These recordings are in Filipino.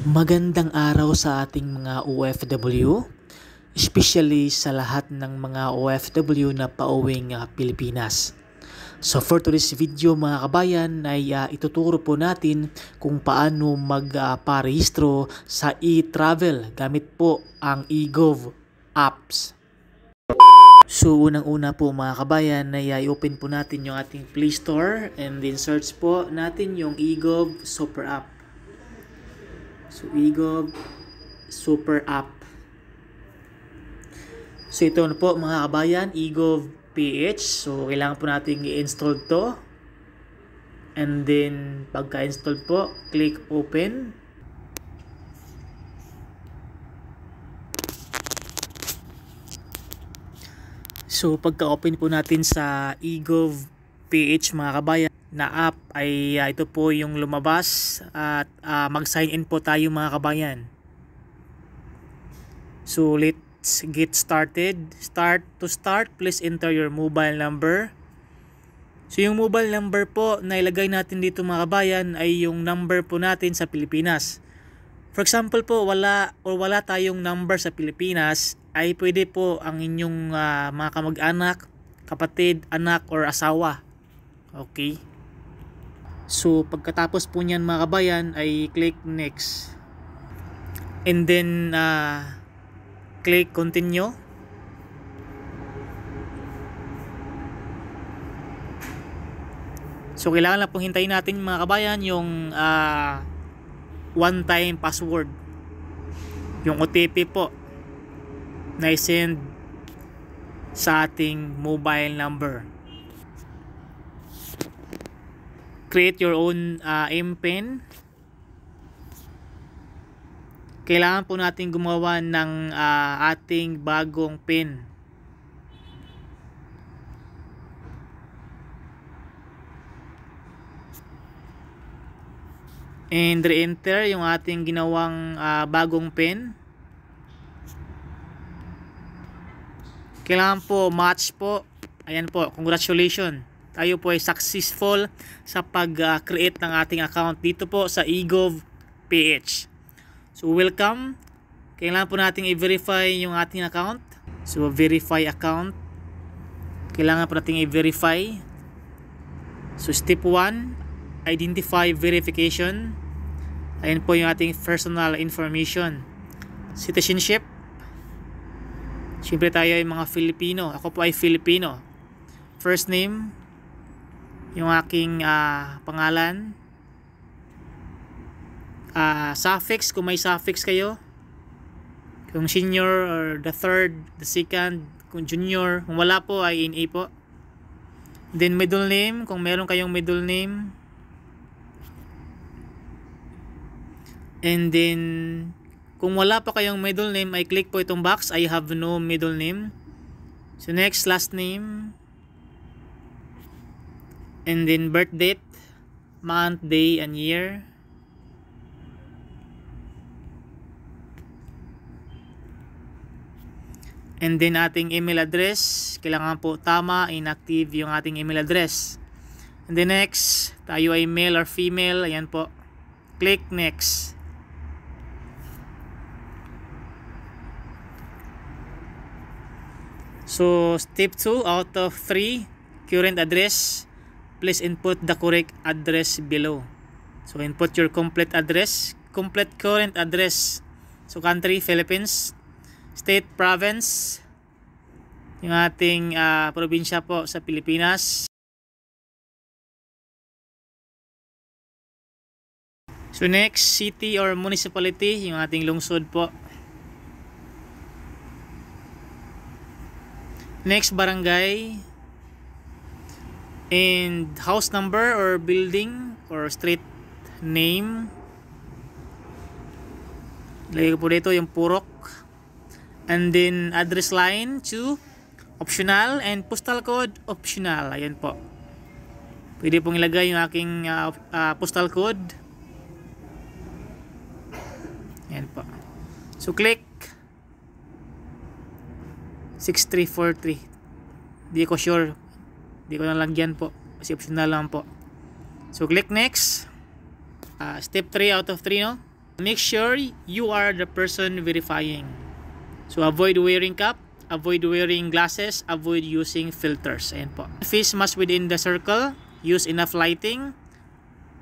Magandang araw sa ating mga OFW, especially sa lahat ng mga OFW na pauwing Pilipinas. So for today's video mga kabayan ay ituturo po natin kung paano magparehistro sa e-travel gamit po ang eGov apps. So unang-una po mga kabayan ay i-open po natin yung ating Play Store and then search po natin yung eGov Super App. So eGov Super App. So ito na po mga kabayan, eGov PH. So kailangan po natin i-install to. And then pagka-install po, click open. So pagka-open po natin sa eGov PH mga kabayan na app ay ito po yung lumabas at mag-sign in po tayo mga kabayan. So let's get started. To start, please enter your mobile number. So yung mobile number po na ilagay natin dito mga kabayan ay yung number po natin sa Pilipinas. For example po, wala tayong number sa Pilipinas, ay pwede po ang inyong mga kamag-anak, kapatid, anak, or asawa. Okay. So pagkatapos po niyan mga kabayan ay click next. And then click continue. So kailangan lang pong hintayin natin mga kabayan yung one time password. Yung OTP po na i-send sa ating mobile number. Create your own MPIN. Kailangan po natin gumawa ng ating bagong PIN. And re-enter yung ating ginawang bagong PIN. Kailangan po match po. Ayan po, congratulations. Tayo po ay successful sa pag-create ng ating account dito po sa eGov PH. So welcome. Kailangan po natin i-verify yung ating account. So verify account. Kailangan po natin i-verify. So step 1, identify verification. Ayan po yung ating personal information. Citizenship. Siyempre tayo ay mga Filipino. Ako po ay Filipino. First name. Yung aking pangalan. Suffix, kung may suffix kayo. Kung senior or the third, the second, kung junior. Kung wala po ay NA po. Then middle name, kung meron kayong middle name. And then kung wala pa kayong middle name ay click po itong box, I have no middle name. So next, last name. And then birth date, month, day, and year. And then ating email address, kailangan po tama, inactive yung ating email address. And then next, tayo ay male or female, ayan po. Click next. So step 2 out of 3, current address. Please input the correct address below. So input your complete address, complete current address. So country, Philippines. State, province. Yung ating probinsya po sa Pilipinas. So next, city or municipality, yung ating lungsod po. Next, barangay. And house number or building or street name. Lagay ko po dito yung purok. And then address line to optional and postal code optional. Ayan po. Pwede pong ilagay yung aking postal code. Ayan po. So click 6343. Di ko sure. Di ko nalagyan po kasi optional lang po. So click next. Step 3 out of 3, no? Make sure you are the person verifying. So avoid wearing cap, avoid wearing glasses, avoid using filters. Ayan po. Face mask within the circle, use enough lighting,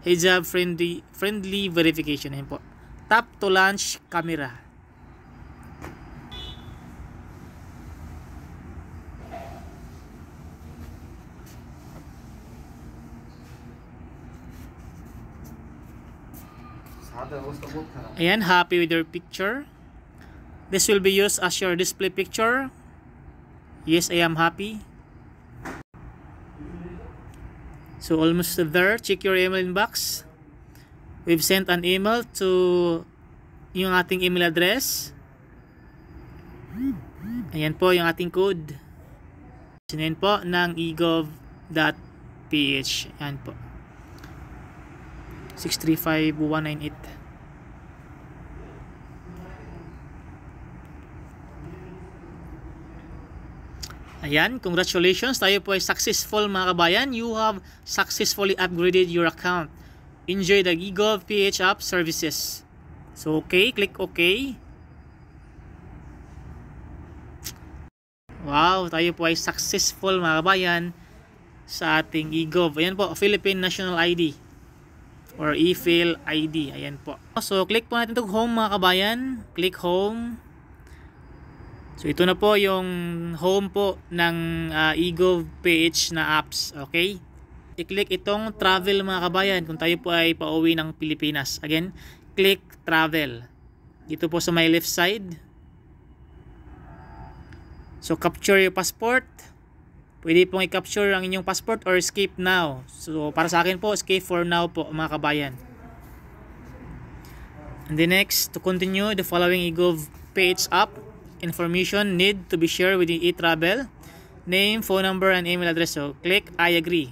hijab friendly verification. Ayan po. Tap to launch camera. Ayan, happy with your picture. This will be used as your display picture. Yes, I am happy. So almost there. Check your email inbox. We've sent an email to yung ating email address. Ayan po yung ating code. Sinayin po ng egov.ph. Ayan po. 635198. Ayan, congratulations. Tayo po ay successful mga kabayan. You have successfully upgraded your account. Enjoy the egov.ph app services. So okay, click okay. Wow, tayo po ay successful mga kabayan sa ating egov. Ayan po, Philippine National ID or ePhil ID. Ayan po. So click po natin itong home mga kabayan. Click home. So ito na po yung home po ng egov.ph na apps. Okay? I-click itong travel mga kabayan kung tayo po ay pauwi ng Pilipinas. Again, click travel. Dito po sa my left side. So capture your passport. Pwede pong i-capture ang inyong passport or escape now. So para sa akin po, escape for now po mga kabayan. And then next, to continue the following egov.ph app. Information need to be shared within eTravel. Name, phone number, and email address. So click I agree.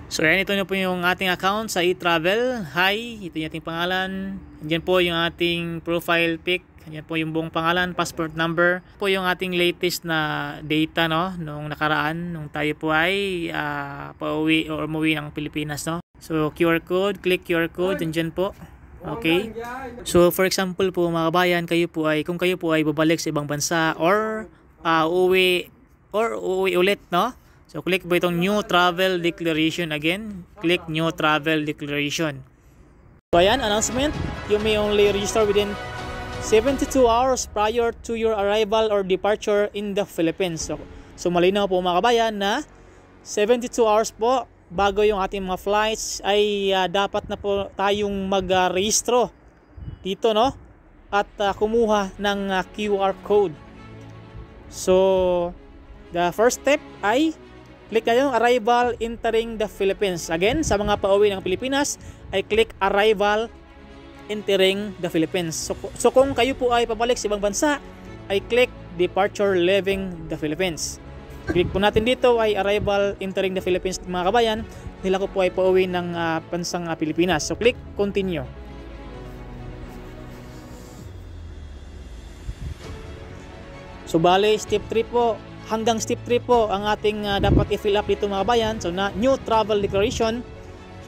So ayan, ito na po yung ating account sa eTravel. Hi, ito yung ating pangalan. Diyan po yung ating profile pic. Diyan po yung buong pangalan, passport number. Po yung ating latest na data no nung nakaraan nung tayo po ay pauwi or umuwi ng Pilipinas no. So QR code, click QR code diyan po. Okay? So for example po mga kabayan, kung kayo po ay babalik sa ibang bansa or uuwi ulit no. So click po itong new travel declaration again. Click new travel declaration. So ayan, announcement. You may only register within 72 hours prior to your arrival or departure in the Philippines. So malinaw po mga kabayan na 72 hours po bago yung ating mga flights ay dapat na po tayong mag-rehistro dito no at kumuha ng QR code. So the first step ay click na yung arrival entering the Philippines. Again, sa mga pauwi ng Pilipinas ay click arrival entering the Philippines. So kung kayo po ay pabalik sa ibang bansa ay click departure leaving the Philippines. Click po natin dito ay arrival entering the Philippines mga kabayan. Nila ko po ay pauwi ng bansang Pilipinas. So click continue. So bale step 3 po. Hanggang step 3 po ang ating dapat i-fill up dito mga kabayan. So na new travel declaration.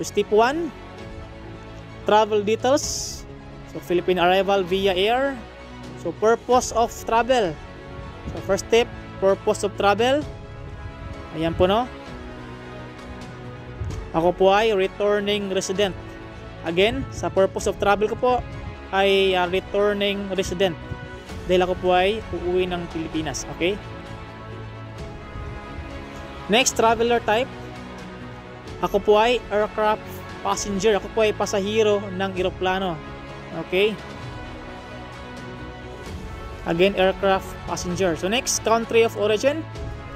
So step 1, travel details. So Philippine arrival via air. So purpose of travel. So first step, purpose of travel. Ayan po no. Ako po ay returning resident. Again, sa purpose of travel ko po ay returning resident. Dahil ako po ay uuwi ng Pilipinas. Okay? Next, traveler type. Ako po ay aircraft passenger. Ako po ay pasahero ng eroplano. Okay? Again, aircraft passenger. So next, country of origin.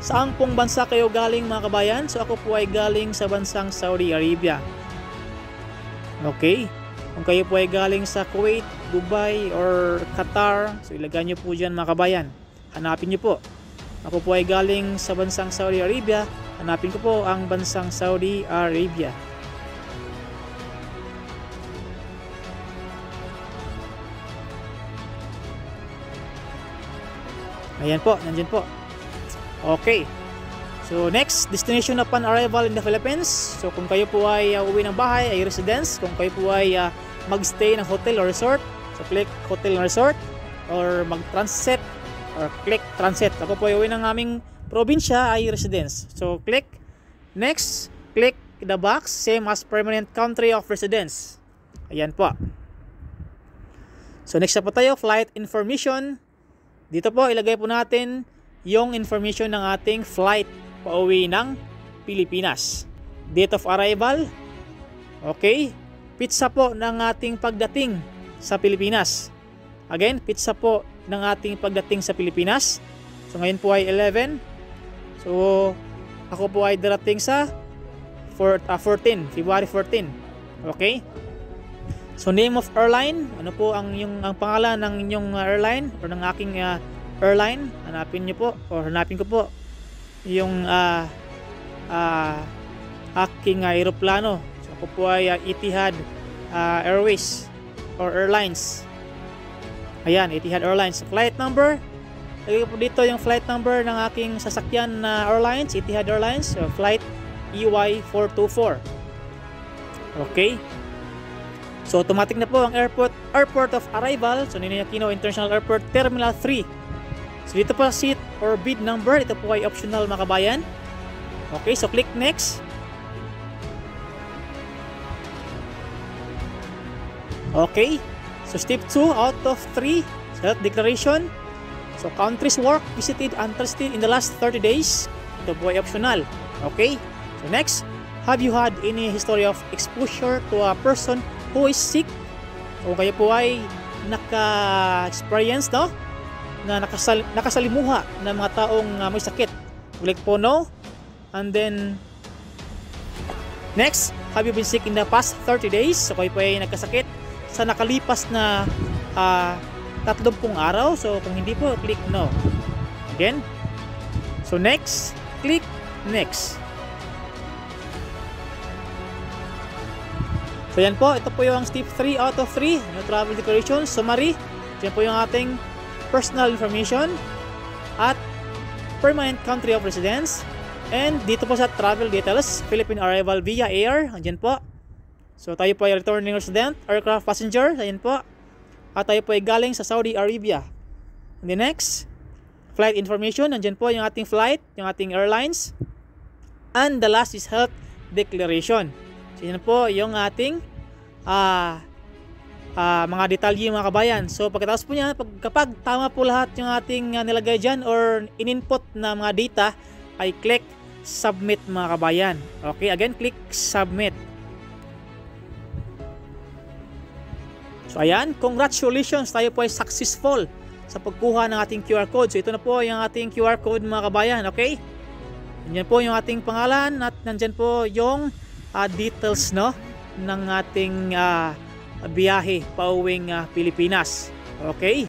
Saan pong bansa kayo galing mga kabayan? So ako po ay galing sa bansang Saudi Arabia. Okay? Kung kayo po ay galing sa Kuwait, Dubai, or Qatar, so ilagay nyo po dyan mga kabayan. Hanapin nyo po. Ako po ay galing sa bansang Saudi Arabia. Hanapin ko po ang bansang Saudi Arabia. Ayan po, nandiyan po. Okay. So next, destination upon arrival in the Philippines. So kung kayo po ay uwi ng bahay, ay residence. Kung kayo po ay magstay ng hotel or resort, so click hotel and resort. Or mag-transit, or click transit. Ako po ay uwi ng aming probinsya, ay residence. So click next, click the box, same as permanent country of residence. Ayan po. So next na po tayo, flight information. Dito po, ilagay po natin yung information ng ating flight pauwi ng Pilipinas. Date of arrival. Okay. Pizza po ng ating pagdating sa Pilipinas. Again, pizza po ng ating pagdating sa Pilipinas. So ngayon po ay 11. So ako po ay darating sa February 14. Okay. So name of airline, ano po ang pangalan ng inyong airline or ng aking airline? Hanapin niyo po or hanapin ko po yung aking aeroplano. So ako po ay Etihad Airways or Airlines. Ayan, Etihad Airlines. Flight number, lagay po dito yung flight number ng aking sasakyan na airlines, Etihad Airlines, so flight EY424. Okay. So automatic na po ang airport of arrival. So Ninoy Aquino International Airport Terminal 3. So dito po seat or bid number, ito po ay optional mga kabayan. Okay, so click next. Okay, so step 2 out of 3, self declaration. So countries work visited and trusted in the last 30 days, ito po ay optional. Okay, so next, have you had any history of exposure to a person who is sick? O kayo po ay naka-experience, no? Na nakasalimuha ng mga taong may sakit. Click po no. And then next, have you been sick in the past 30 days? So kayo po ay nagkasakit sa nakalipas na 30 araw. So kung hindi po, click no. Again. So next, click next. So yan po, ito po yung step 3 out of 3, no travel declaration, summary. Yan po yung ating personal information at permanent country of residence. And dito po sa travel details, Philippine arrival via air, andyan po. So tayo po ay returning resident, aircraft passenger, ayan po. At tayo po ay galing sa Saudi Arabia. And the next, flight information, andyan po yung ating flight, yung ating airlines. And the last is health declaration. So yan po yung ating mga detalye mga kabayan. So pagkatapos po niya, kapag tama po lahat yung ating nilagay dyan or in-input na mga data, ay click submit mga kabayan. Okay, again, click submit. So ayan, congratulations, tayo po ay successful sa pagkuha ng ating QR code. So ito na po yung ating QR code mga kabayan. Okay, yan po yung ating pangalan at nandyan po yung details, no, ng ating biyahe pauwing Pilipinas. Okay.